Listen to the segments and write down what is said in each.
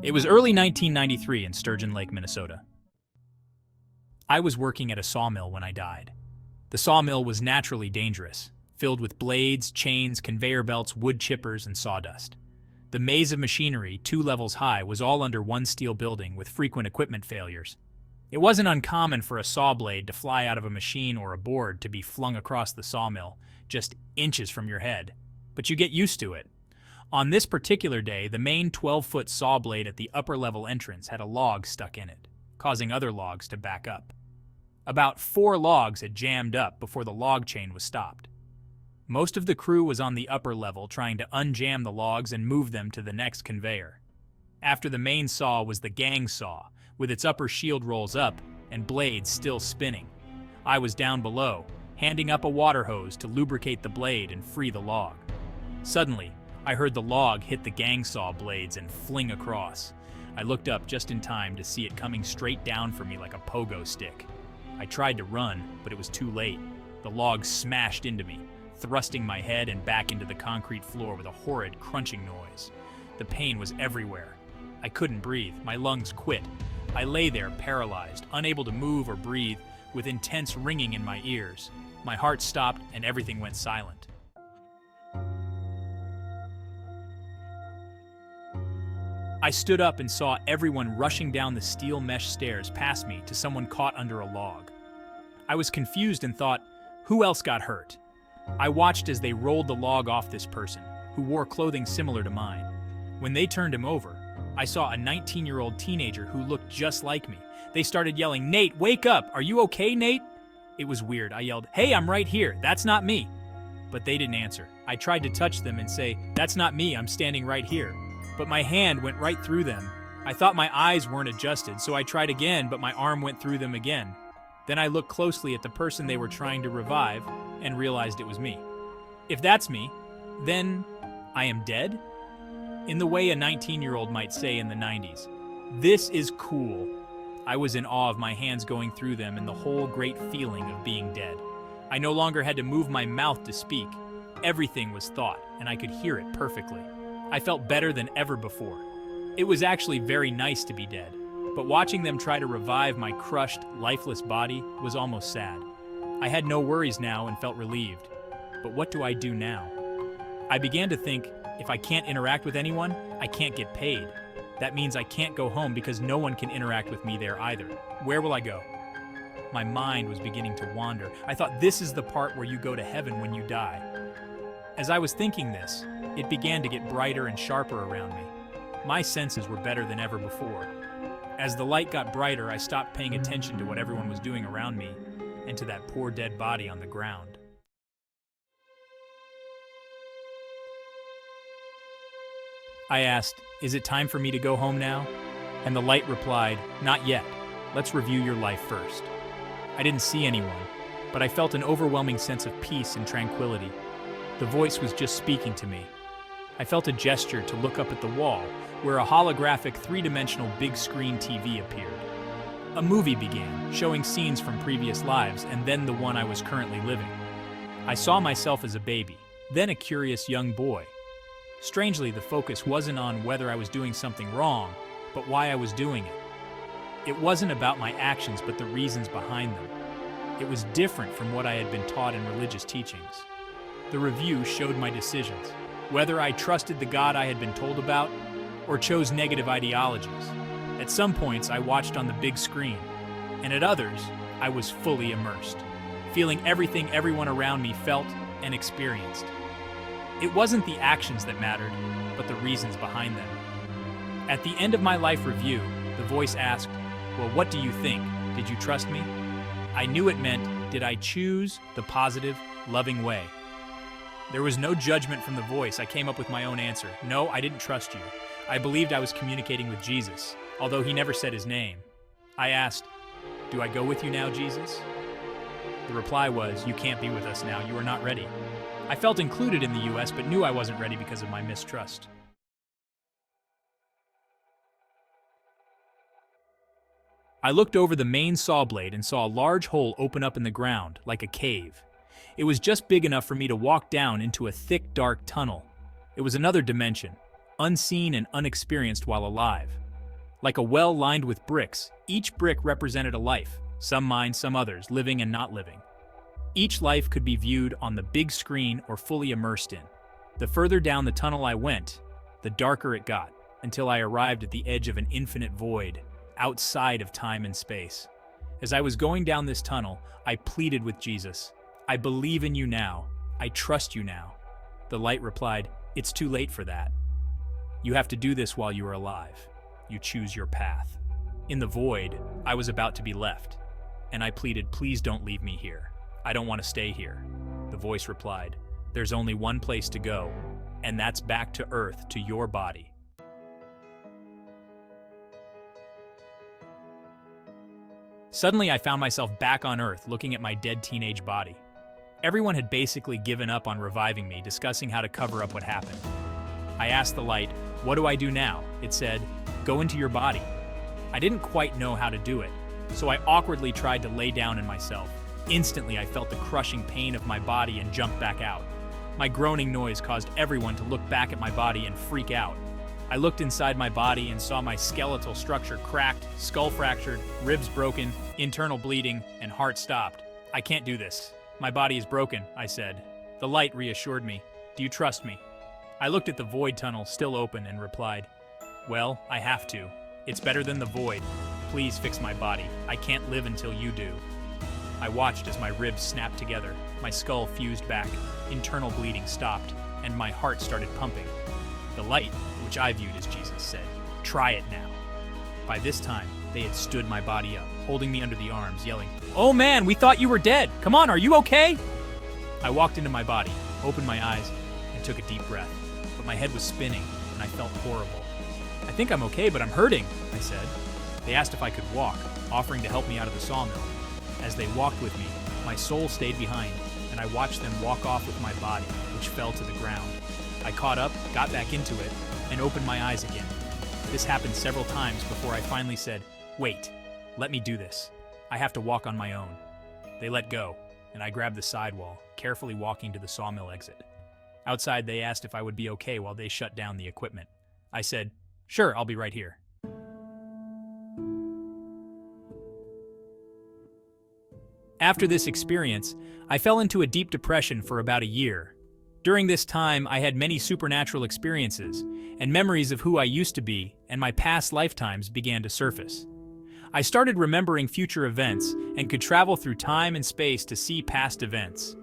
It was early 1993 in Sturgeon Lake, Minnesota. I was working at a sawmill when I died. The sawmill was naturally dangerous, filled with blades, chains, conveyor belts, wood chippers, and sawdust. The maze of machinery, 2 levels high, was all under one steel building with frequent equipment failures. It wasn't uncommon for a saw blade to fly out of a machine or a board to be flung across the sawmill, just inches from your head. But you get used to it. On this particular day, the main 12-foot saw blade at the upper-level entrance had a log stuck in it, causing other logs to back up. About 4 logs had jammed up before the log chain was stopped. Most of the crew was on the upper level trying to unjam the logs and move them to the next conveyor. After the main saw was the gang saw, with its upper shield rolls up and blades still spinning. I was down below, handing up a water hose to lubricate the blade and free the log. Suddenly, I heard the log hit the gang saw blades and fling across. I looked up just in time to see it coming straight down for me like a pogo stick. I tried to run, but it was too late. The log smashed into me, thrusting my head and back into the concrete floor with a horrid crunching noise. The pain was everywhere. I couldn't breathe. My lungs quit. I lay there paralyzed, unable to move or breathe, with intense ringing in my ears. My heart stopped and everything went silent. I stood up and saw everyone rushing down the steel mesh stairs past me to someone caught under a log. I was confused and thought, who else got hurt? I watched as they rolled the log off this person, who wore clothing similar to mine. When they turned him over, I saw a 19-year-old teenager who looked just like me. They started yelling, "Nate, wake up! Are you okay, Nate?" It was weird. I yelled, "Hey, I'm right here. That's not me." But they didn't answer. I tried to touch them and say, "That's not me. I'm standing right here." But my hand went right through them. I thought my eyes weren't adjusted, so I tried again, but my arm went through them again. Then I looked closely at the person they were trying to revive and realized it was me. If that's me, then I am dead? In the way a 19-year-old might say in the 90s. This is cool. I was in awe of my hands going through them and the whole great feeling of being dead. I no longer had to move my mouth to speak. Everything was thought, and I could hear it perfectly. I felt better than ever before. It was actually very nice to be dead, but watching them try to revive my crushed, lifeless body was almost sad. I had no worries now and felt relieved. But what do I do now? I began to think, if I can't interact with anyone, I can't get paid. That means I can't go home because no one can interact with me there either. Where will I go? My mind was beginning to wander. I thought this is the part where you go to heaven when you die. As I was thinking this, it began to get brighter and sharper around me. My senses were better than ever before. As the light got brighter, I stopped paying attention to what everyone was doing around me and to that poor dead body on the ground. I asked, "Is it time for me to go home now?" And the light replied, "Not yet. Let's review your life first." I didn't see anyone, but I felt an overwhelming sense of peace and tranquility. The voice was just speaking to me. I felt a gesture to look up at the wall, where a holographic 3-dimensional big screen TV appeared. A movie began, showing scenes from previous lives and then the one I was currently living. I saw myself as a baby, then a curious young boy. Strangely, the focus wasn't on whether I was doing something wrong, but why I was doing it. It wasn't about my actions, but the reasons behind them. It was different from what I had been taught in religious teachings. The review showed my decisions, whether I trusted the God I had been told about or chose negative ideologies. At some points, I watched on the big screen, and at others, I was fully immersed, feeling everything everyone around me felt and experienced. It wasn't the actions that mattered, but the reasons behind them. At the end of my life review, the voice asked, "Well, what do you think? Did you trust me?" I knew it meant, did I choose the positive, loving way? There was no judgment from the voice. I came up with my own answer. No, I didn't trust you. I believed I was communicating with Jesus, although he never said his name. I asked, "Do I go with you now, Jesus?" The reply was, "You can't be with us now. You are not ready." I felt included in the US, but knew I wasn't ready because of my mistrust. I looked over the main saw blade and saw a large hole open up in the ground, like a cave. It was just big enough for me to walk down into a thick, dark tunnel. It was another dimension, unseen and unexperienced while alive. Like a well lined with bricks, each brick represented a life, some mine, some others, living and not living. Each life could be viewed on the big screen or fully immersed in. The further down the tunnel I went, the darker it got, until I arrived at the edge of an infinite void, outside of time and space. As I was going down this tunnel, I pleaded with Jesus, "I believe in you now. I trust you now." The light replied, "It's too late for that. You have to do this while you are alive. You choose your path." In the void, I was about to be left, and I pleaded, "Please don't leave me here. I don't want to stay here." The voice replied, "There's only one place to go, and that's back to Earth, to your body." Suddenly, I found myself back on Earth, looking at my dead teenage body. Everyone had basically given up on reviving me, discussing how to cover up what happened. I asked the light, "What do I do now?" It said, "Go into your body." I didn't quite know how to do it, so I awkwardly tried to lay down in myself. Instantly, I felt the crushing pain of my body and jumped back out. My groaning noise caused everyone to look back at my body and freak out. I looked inside my body and saw my skeletal structure cracked, skull fractured, ribs broken, internal bleeding, and heart stopped. "I can't do this. My body is broken," I said. The light reassured me. "Do you trust me?" I looked at the void tunnel still open and replied, "Well, I have to. It's better than the void. Please fix my body. I can't live until you do." I watched as my ribs snapped together, my skull fused back, internal bleeding stopped, and my heart started pumping. The light, which I viewed as Jesus, said, "Try it now." By this time, they had stood my body up, holding me under the arms, yelling, "Oh man, we thought you were dead! Come on, are you okay?" I walked into my body, opened my eyes, and took a deep breath, but my head was spinning, and I felt horrible. "I think I'm okay, but I'm hurting," I said. They asked if I could walk, offering to help me out of the sawmill. As they walked with me, my soul stayed behind, and I watched them walk off with my body, which fell to the ground. I caught up, got back into it, and opened my eyes again. This happened several times before I finally said, "Wait, let me do this. I have to walk on my own." They let go, and I grabbed the sidewall, carefully walking to the sawmill exit. Outside, they asked if I would be okay while they shut down the equipment. I said, "Sure, I'll be right here." After this experience, I fell into a deep depression for about a year. During this time, I had many supernatural experiences, and memories of who I used to be and my past lifetimes began to surface. I started remembering future events and could travel through time and space to see past events.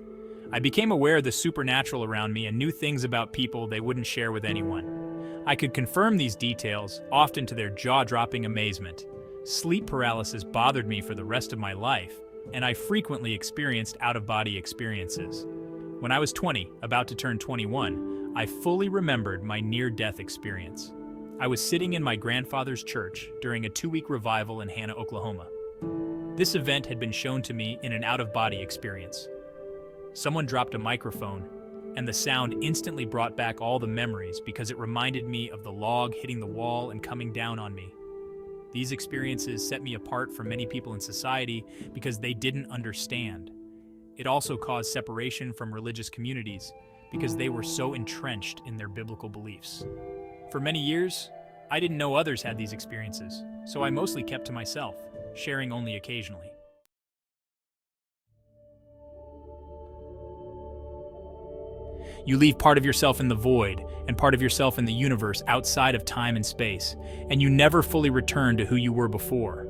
I became aware of the supernatural around me and knew things about people they wouldn't share with anyone. I could confirm these details, often to their jaw-dropping amazement. Sleep paralysis bothered me for the rest of my life, and I frequently experienced out-of-body experiences. When I was 20, about to turn 21, I fully remembered my near-death experience. I was sitting in my grandfather's church during a 2-week revival in Hannah, Oklahoma. This event had been shown to me in an out-of-body experience. Someone dropped a microphone, and the sound instantly brought back all the memories because it reminded me of the log hitting the wall and coming down on me. These experiences set me apart from many people in society because they didn't understand. It also caused separation from religious communities because they were so entrenched in their biblical beliefs. For many years, I didn't know others had these experiences, so I mostly kept to myself, sharing only occasionally. You leave part of yourself in the void and part of yourself in the universe outside of time and space, and you never fully return to who you were before.